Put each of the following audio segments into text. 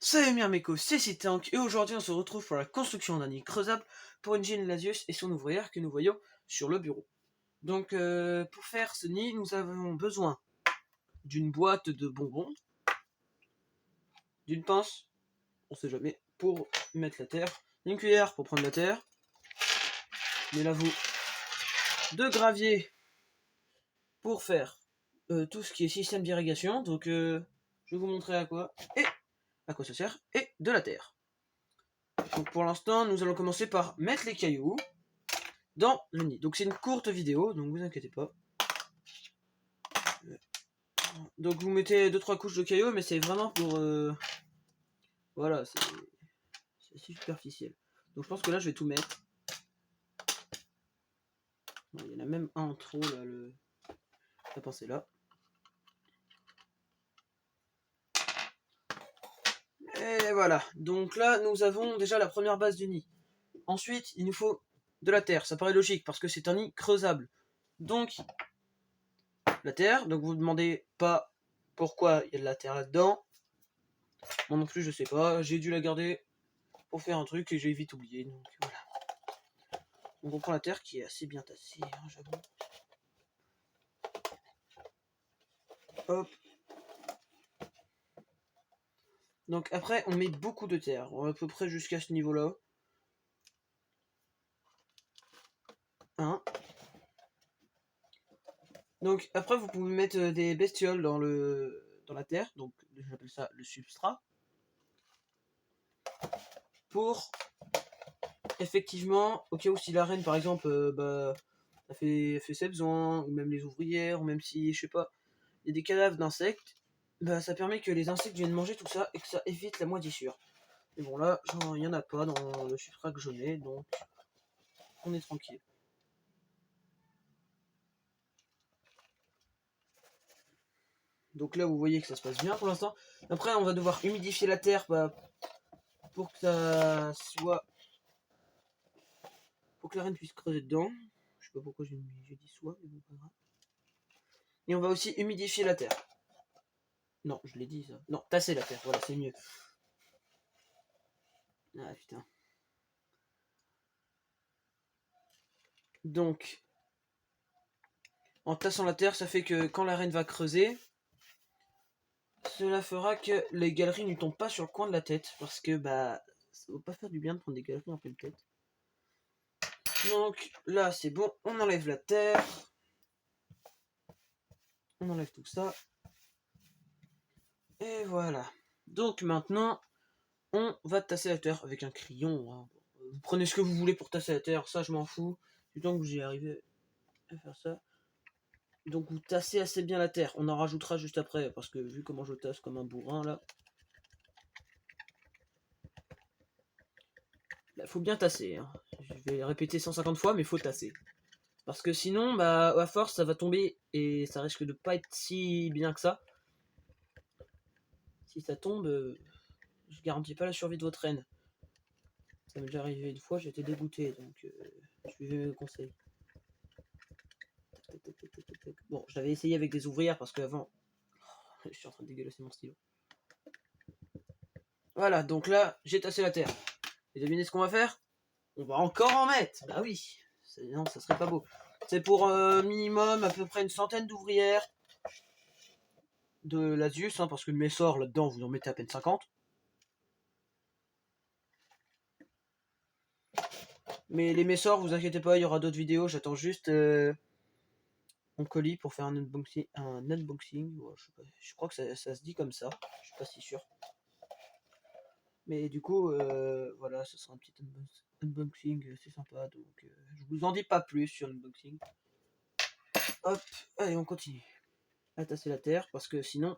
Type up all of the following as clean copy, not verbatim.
Salut Mirmeko, c'est Citank et aujourd'hui on se retrouve pour la construction d'un nid creusable pour Engine Lasius et son ouvrière que nous voyons sur le bureau. Donc pour faire ce nid, nous avons besoin d'une boîte de bonbons, d'une pince, on sait jamais, pour mettre la terre, d'une cuillère pour prendre la terre, des lavaux, de gravier pour faire tout ce qui est système d'irrigation, donc je vais vous montrer à quoi ça sert, et de la terre. Donc pour l'instant, nous allons commencer par mettre les cailloux dans le nid. Donc c'est une courte vidéo, donc vous inquiétez pas. Donc vous mettez 2-3 couches de cailloux, mais c'est vraiment pour... voilà, c'est assez superficiel. Donc je pense que là je vais tout mettre. Bon, il y en a même un en trop là, la pince est là. Et voilà, donc là nous avons déjà la première base du nid. Ensuite il nous faut de la terre, ça paraît logique parce que c'est un nid creusable. Donc la terre, donc vous vous demandez pas pourquoi il y a de la terre là-dedans. Moi non plus je sais pas, j'ai dû la garder pour faire un truc et j'ai vite oublié, donc voilà. Donc on prend la terre qui est assez bien tassée, hein, j'avoue. Hop. Donc après on met beaucoup de terre, à peu près jusqu'à ce niveau là. Hein. Donc après vous pouvez mettre des bestioles dans la terre, donc j'appelle ça le substrat. Pour effectivement, au cas où si la reine par exemple elle fait ses besoins, ou même les ouvrières, ou même si je sais pas, il y a des cadavres d'insectes, bah ça permet que les insectes viennent manger tout ça et que ça évite la moisissure. Mais bon là, il n'y en a pas dans le substrat que je mets, donc on est tranquille. Donc là vous voyez que ça se passe bien pour l'instant. Après on va devoir humidifier la terre pour que ça soit... pour que la reine puisse creuser dedans. Je sais pas pourquoi j'ai dit soit, mais bon pas grave. Et on va aussi humidifier la terre. Non, je l'ai dit ça. Non, tasser la terre, voilà, c'est mieux. Ah putain. Donc, en tassant la terre, ça fait que quand la reine va creuser, cela fera que les galeries ne tombent pas sur le coin de la tête. Parce que, bah, ça va pas faire du bien de prendre des galeries en pleine tête. Donc, là, c'est bon. On enlève la terre. On enlève tout ça. Et voilà. Donc, maintenant, on va tasser la terre avec un crayon. Hein. Vous prenez ce que vous voulez pour tasser la terre. Ça, je m'en fous. Du temps que j'y arrivé à faire ça. Donc vous tassez assez bien la terre. On en rajoutera juste après, parce que vu comment je tasse comme un bourrin là, il faut bien tasser. Hein. Je vais répéter 150 fois, mais il faut tasser. Parce que sinon, bah à force, ça va tomber et ça risque de pas être si bien que ça. Si ça tombe, je garantis pas la survie de votre reine. Ça m'est déjà arrivé une fois, j'étais dégoûté, donc je suivais mes conseils. Bon, je l'avais essayé avec des ouvrières parce qu'avant, je suis en train de dégueulasser mon stylo. Voilà, donc là, j'ai tassé la terre. Et devinez ce qu'on va faire? On va encore en mettre. Bah oui. Non, ça serait pas beau. C'est pour minimum à peu près une centaine d'ouvrières de l'Asius, hein, parce que le Messor là-dedans, vous en mettez à peine 50. Mais les Messors, vous inquiétez pas, il y aura d'autres vidéos. J'attends juste mon colis pour faire un unboxing. Ouais, je crois que ça se dit comme ça. Je suis pas si sûr. Mais du coup, voilà, ce sera un petit unboxing, c'est sympa. Donc, je vous en dis pas plus sur l'unboxing. Hop, allez, on continue à tasser la terre parce que sinon,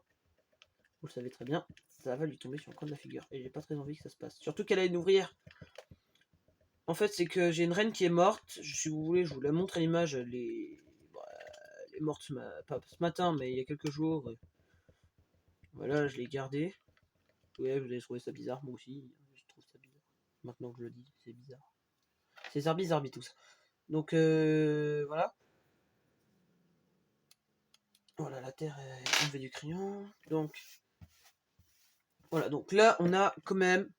vous le savez très bien, ça va lui tomber sur le coin de la figure. Et j'ai pas très envie que ça se passe. Surtout qu'elle a une ouvrière. En fait, c'est que j'ai une reine qui est morte. Si vous voulez, je vous la montre à l'image. Elle est morte pas ce matin, mais il y a quelques jours. Voilà, je l'ai gardée. Ouais, vous avez trouvé ça bizarre, moi aussi. Je trouve ça bizarre. Maintenant que je le dis, c'est bizarre. C'est zarbi tout ça. Donc voilà. Voilà, la terre est enlevée du crayon. Donc Voilà, donc là, on a quand même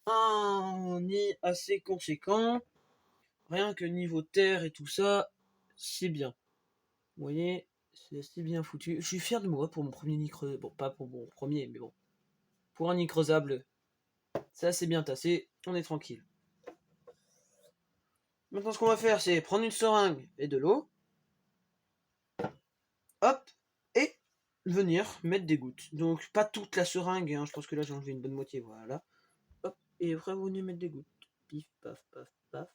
un nid assez conséquent. Rien que niveau terre et tout ça, c'est bien. Vous voyez, c'est assez bien foutu. Je suis fier de moi pour mon premier nid creusable. Bon, pas pour mon premier, mais bon. Pour un nid creusable, c'est assez bien tassé. On est tranquille. Maintenant, ce qu'on va faire, c'est prendre une seringue et de l'eau. Hop, et venir mettre des gouttes. Donc, pas toute la seringue, hein. Je pense que là, j'ai enlevé une bonne moitié. Voilà. Hop, et après, vous venez mettre des gouttes. Pif, paf, paf, paf.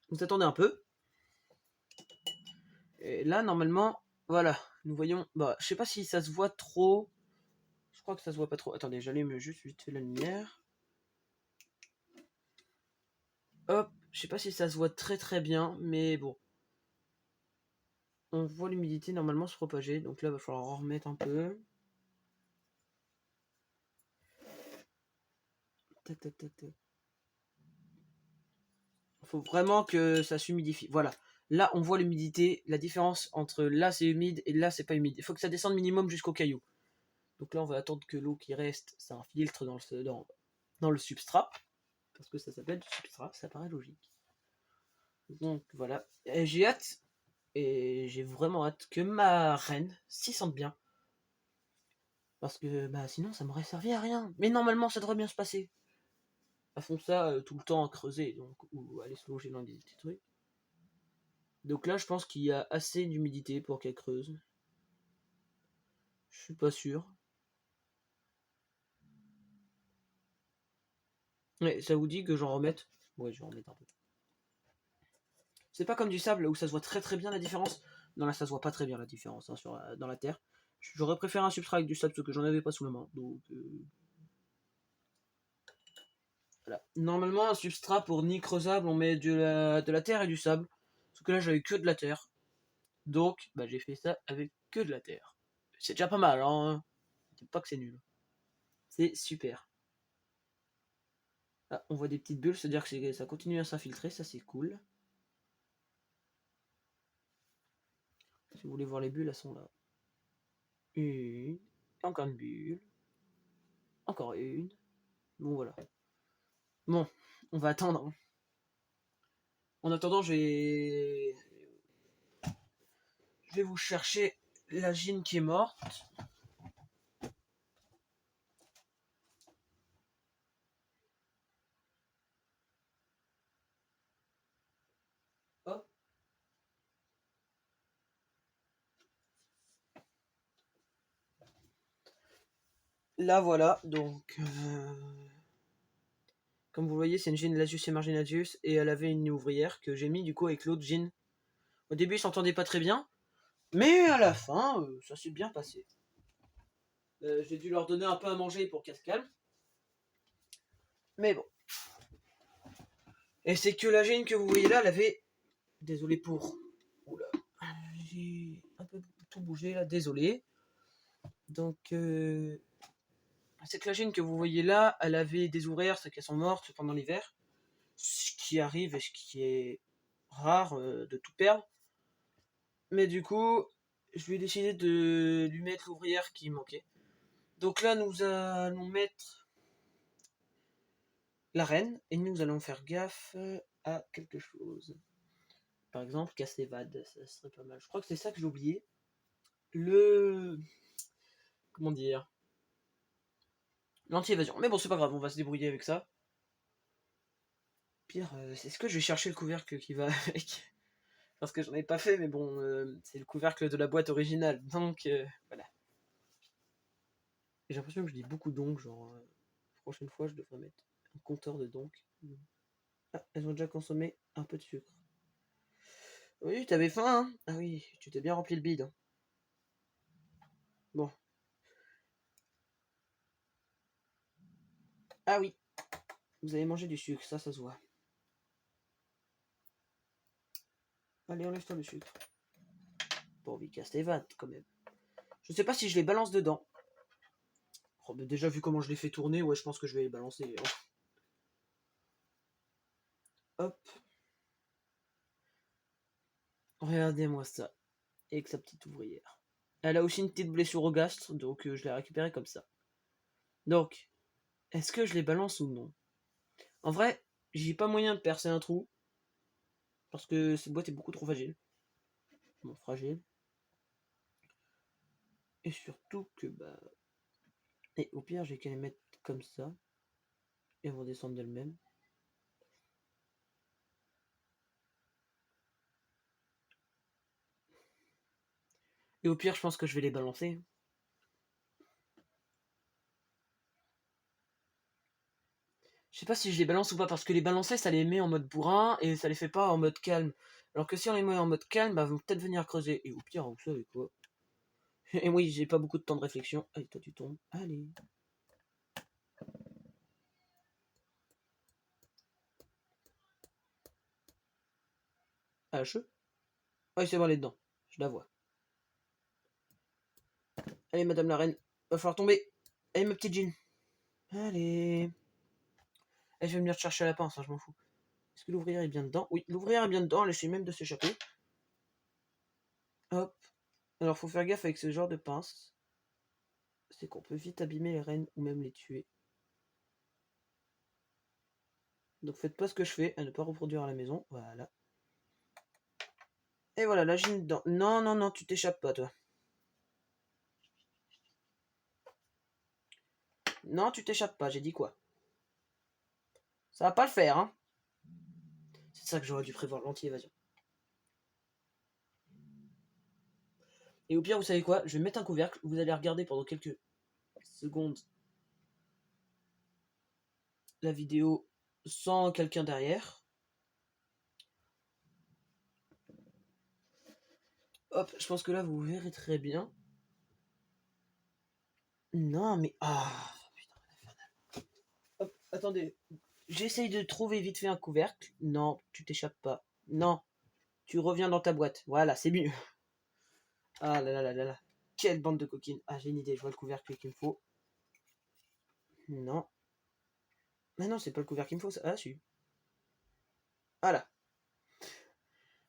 Vous attendez un peu. Et là, normalement, voilà, nous voyons. Bah, je sais pas si ça se voit trop. Je crois que ça se voit pas trop. Attendez, j'allume juste vite fait la lumière. Hop, je sais pas si ça se voit très bien, mais bon. On voit l'humidité normalement se propager, donc là, il va falloir en remettre un peu. Tac, tac, tac, tac. Faut vraiment que ça s'humidifie. Voilà. Là, on voit l'humidité, la différence entre là c'est humide et là c'est pas humide. Il faut que ça descende minimum jusqu'au caillou. Donc là, on va attendre que l'eau qui reste s'infiltre dans le substrat. Parce que ça s'appelle du substrat, ça paraît logique. Donc voilà. Et j'ai hâte, et j'ai vraiment hâte que ma reine s'y sente bien. Parce que bah sinon ça m'aurait servi à rien. Mais normalement ça devrait bien se passer. Elles font ça tout le temps à creuser, donc, ou aller se loger dans des petits trucs. Donc là, je pense qu'il y a assez d'humidité pour qu'elle creuse. Je suis pas sûr. Ouais, ça vous dit que j'en remette? Ouais, je vais en remettre un peu. C'est pas comme du sable où ça se voit très bien la différence. Non, là, ça se voit pas très bien la différence hein, dans la terre. J'aurais préféré un substrat avec du sable parce que j'en avais pas sous la main. Donc, voilà. Normalement, un substrat pour nid creusable, on met de la terre et du sable. Sauf que là, j'avais que de la terre. Donc, bah, j'ai fait ça avec que de la terre. C'est déjà pas mal, hein. C'est pas que c'est nul. C'est super. Ah, on voit des petites bulles, c'est-à-dire que ça continue à s'infiltrer, ça c'est cool. Si vous voulez voir les bulles, elles sont là. Une, encore une bulle, encore une. Bon voilà. Bon, on va attendre. En attendant, je vais vous chercher la gine qui est morte. Hop. Là voilà, donc comme vous voyez, c'est une gine Lasius emarginatius et elle avait une ouvrière que j'ai mis du coup avec l'autre gine. Au début, ils s'entendaient pas très bien, mais à la fin, ça s'est bien passé. J'ai dû leur donner un peu à manger pour qu'elles se calment. Mais bon. Et c'est que la gêne que vous voyez là, elle avait. Désolé pour. Oula. J'ai un peu tout bougé là, désolé. Donc, c'est que la gêne que vous voyez là, elle avait des ouvrières, c'est qu'elles sont mortes pendant l'hiver. Ce qui arrive et ce qui est rare de tout perdre. Mais du coup, je vais décider de lui mettre l'ouvrière qui manquait. Donc là, nous allons mettre la reine et nous allons faire gaffe à quelque chose. Par exemple, Castévade, ça serait pas mal. Je crois que c'est ça que j'ai oublié. Le. Comment dire? L'anti-évasion. Mais bon, c'est pas grave, on va se débrouiller avec ça. Pire, c'est ce que je vais chercher le couvercle qui va avec. Parce que j'en ai pas fait, mais bon, c'est le couvercle de la boîte originale. Donc, voilà. J'ai l'impression que je dis beaucoup donc, genre. Prochaine fois, je devrais mettre un compteur de donc. Ah, elles ont déjà consommé un peu de sucre. Oui, t'avais faim, hein? Ah oui, tu t'es bien rempli le bide. Hein. Bon. Ah oui, vous avez mangé du sucre, ça se voit. Allez, enlève-toi le sucre. Bon, oui, casse tes vannes, quand même. Je sais pas si je les balance dedans. Oh, mais déjà, vu comment je les fais tourner, ouais, je pense que je vais les balancer. Hop. Regardez-moi ça. avec sa petite ouvrière. Elle a aussi une petite blessure au gastre, donc je l'ai récupérée comme ça. Donc, est-ce que je les balance ou non? En vrai, j'ai pas moyen de percer un trou, parce que cette boîte est beaucoup trop fragile. Bon, fragile. Et surtout que, bah... Et au pire, j'ai qu'à les mettre comme ça, et elles vont descendre d'elles-mêmes. Et au pire, je pense que je vais les balancer. Je sais pas si je les balance ou pas, parce que les balancer, ça les met en mode bourrin, et ça les fait pas en mode calme. Alors que si on les met en mode calme, bah, elles vont peut-être venir creuser. Et au pire, vous savez quoi? Et oui, j'ai pas beaucoup de temps de réflexion. Allez, toi tu tombes. Allez. Ah, cheveux. Oui, c'est bon, elle est dedans. Je la vois. Allez, madame la reine. Va falloir tomber. Allez, ma petite Jean. Allez. Elle je vais venir te chercher à la pince, hein, je m'en fous. Est-ce que l'ouvrière est bien dedans? Oui, l'ouvrière est bien dedans. Elle essaie même de s'échapper. Hop. Alors, faut faire gaffe avec ce genre de pince. C'est qu'on peut vite abîmer les reines ou même les tuer. Donc, faites pas ce que je fais, à ne pas reproduire à la maison. Voilà. Et voilà, la Jean dedans. Non, non, non, tu t'échappes pas, toi. Non, tu t'échappes pas, j'ai dit quoi? Ça va pas le faire, hein. C'est ça que j'aurais dû prévoir, l'anti-évasion. Et au pire, vous savez quoi? Je vais mettre un couvercle, vous allez regarder pendant quelques secondes la vidéo sans quelqu'un derrière. Hop, je pense que là, vous verrez très bien. Non, mais... Ah, putain, infernal. Hop, attendez. J'essaye de trouver vite fait un couvercle. Non, tu t'échappes pas. Non, tu reviens dans ta boîte. Voilà, c'est mieux. Ah là là là là là. Quelle bande de coquines. Ah, j'ai une idée, je vois le couvercle qu'il me faut. Non. Mais non, c'est pas le couvercle qu'il me faut, ça. Ah, si. Voilà.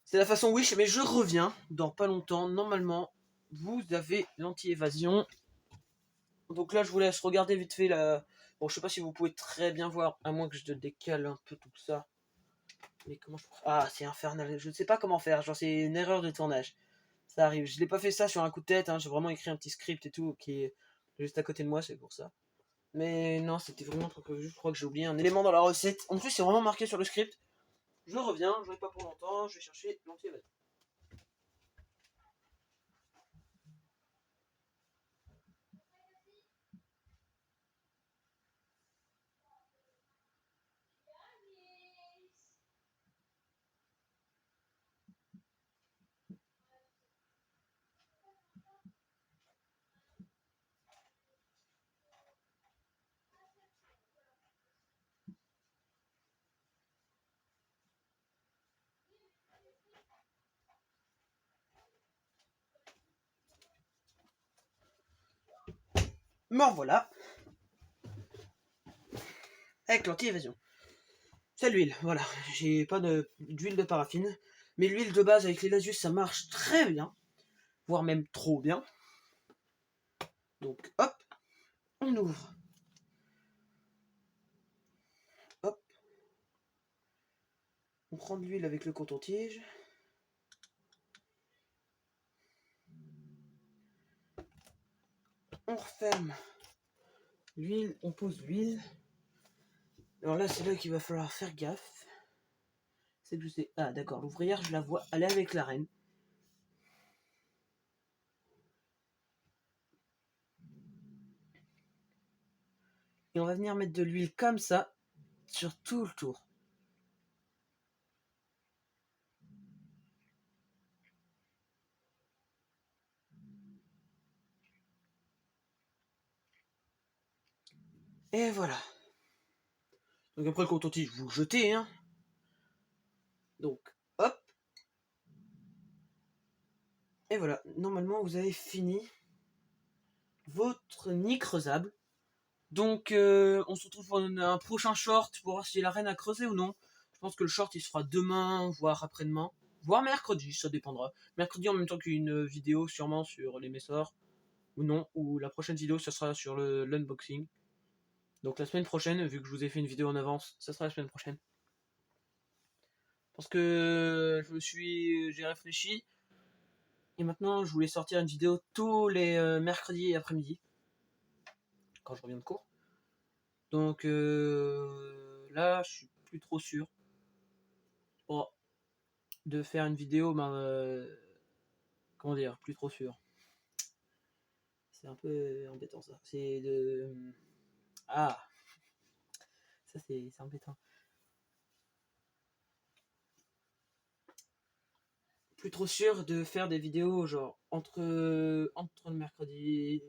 C'est la façon Wish, mais je reviens dans pas longtemps. Normalement, vous avez l'anti-évasion. Donc là, je vous laisse regarder vite fait la... Bon, je sais pas si vous pouvez très bien voir, à moins que je te décale un peu tout ça. Mais comment je... Ah, c'est infernal. Je ne sais pas comment faire. Genre, c'est une erreur de tournage. Ça arrive. Je l'ai pas fait ça sur un coup de tête. Hein. J'ai vraiment écrit un petit script et tout qui est juste à côté de moi, c'est pour ça. Mais non, c'était vraiment trop prévu. Je crois que j'ai oublié un élément dans la recette. En plus, c'est vraiment marqué sur le script. Je reviens, je vais pas pour longtemps. Je vais chercher l'anti-évasion. Me revoilà. Avec l'anti-évasion. C'est l'huile, voilà. J'ai pas d'huile de paraffine. Mais l'huile de base avec les Lasius, ça marche très bien. Voire même trop bien. Donc hop, on ouvre. Hop. On prend de l'huile avec le coton-tige. On referme l'huile, on pose l'huile. Alors là, c'est là qu'il va falloir faire gaffe. C'est que je sais... Ah d'accord, l'ouvrière, je la vois aller avec la reine. Et on va venir mettre de l'huile comme ça sur tout le tour. Et voilà. Donc après le coton-tige, vous le jetez, hein. Donc, hop. Et voilà, normalement vous avez fini votre nid creusable. Donc on se retrouve pour un prochain short pour voir si la reine a creusé ou non. Je pense que le short il se fera demain, voire après-demain, voire mercredi, ça dépendra. Mercredi en même temps qu'une vidéo sûrement sur les Messors, ou non, ou la prochaine vidéo ça sera sur l'unboxing. Donc la semaine prochaine, vu que je vous ai fait une vidéo en avance, ça sera la semaine prochaine. Parce que j'ai réfléchi, et maintenant je voulais sortir une vidéo tous les mercredis après-midi, quand je reviens de cours. Donc là, je suis plus trop sûr de faire une vidéo, comment dire, plus trop sûr. C'est un peu embêtant ça. C'est de... Ah, ça c'est embêtant. Plus trop sûr de faire des vidéos genre entre le mercredi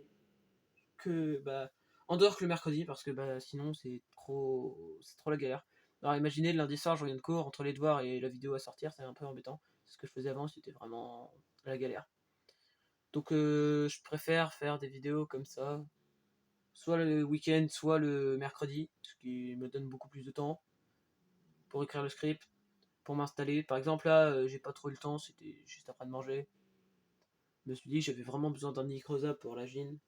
en dehors que le mercredi, parce que sinon c'est trop la galère. Alors imaginez le lundi soir je reviens de cours, entre les devoirs et la vidéo à sortir, c'est un peu embêtant. Ce que je faisais avant, c'était vraiment la galère. Donc je préfère faire des vidéos comme ça, soit le week-end, soit le mercredi, ce qui me donne beaucoup plus de temps pour écrire le script, pour m'installer. Par exemple là, j'ai pas trop eu le temps, c'était juste après de manger. Je me suis dit j'avais vraiment besoin d'un microsable pour la gym.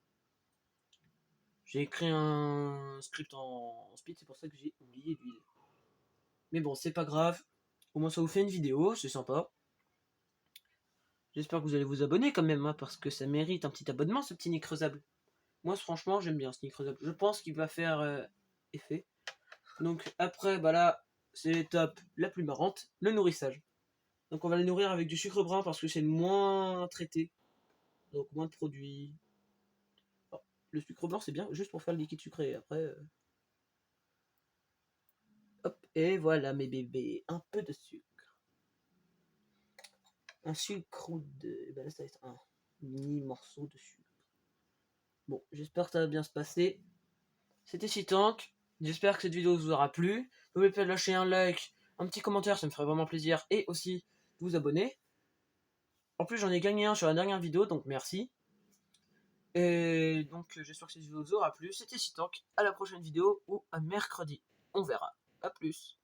J'ai écrit un script en speed, c'est pour ça que j'ai oublié l'huile. Mais bon, c'est pas grave. Au moins ça vous fait une vidéo, c'est sympa. J'espère que vous allez vous abonner quand même, hein, parce que ça mérite un petit abonnement ce petit Nicrosable. Moi franchement j'aime bien ce Nicrosable. Je pense qu'il va faire effet. Donc après, là, c'est l'étape la plus marrante, le nourrissage. Donc on va le nourrir avec du sucre brun parce que c'est moins traité. Donc moins de produits. Bon, le sucre blanc c'est bien juste pour faire le liquide sucré. Après, hop, et voilà mes bébés, un peu de sucre. Un sucre ou deux. Là ça va être un mini morceau de sucre. Bon, j'espère que ça va bien se passer. C'était Sitank. J'espère que cette vidéo vous aura plu. N'oubliez pas de lâcher un like, un petit commentaire, ça me ferait vraiment plaisir. Et aussi de vous abonner. En plus, j'en ai gagné un sur la dernière vidéo, donc merci. Et donc, j'espère que cette vidéo vous aura plu. C'était Sitank. À la prochaine vidéo ou à mercredi. On verra. A plus.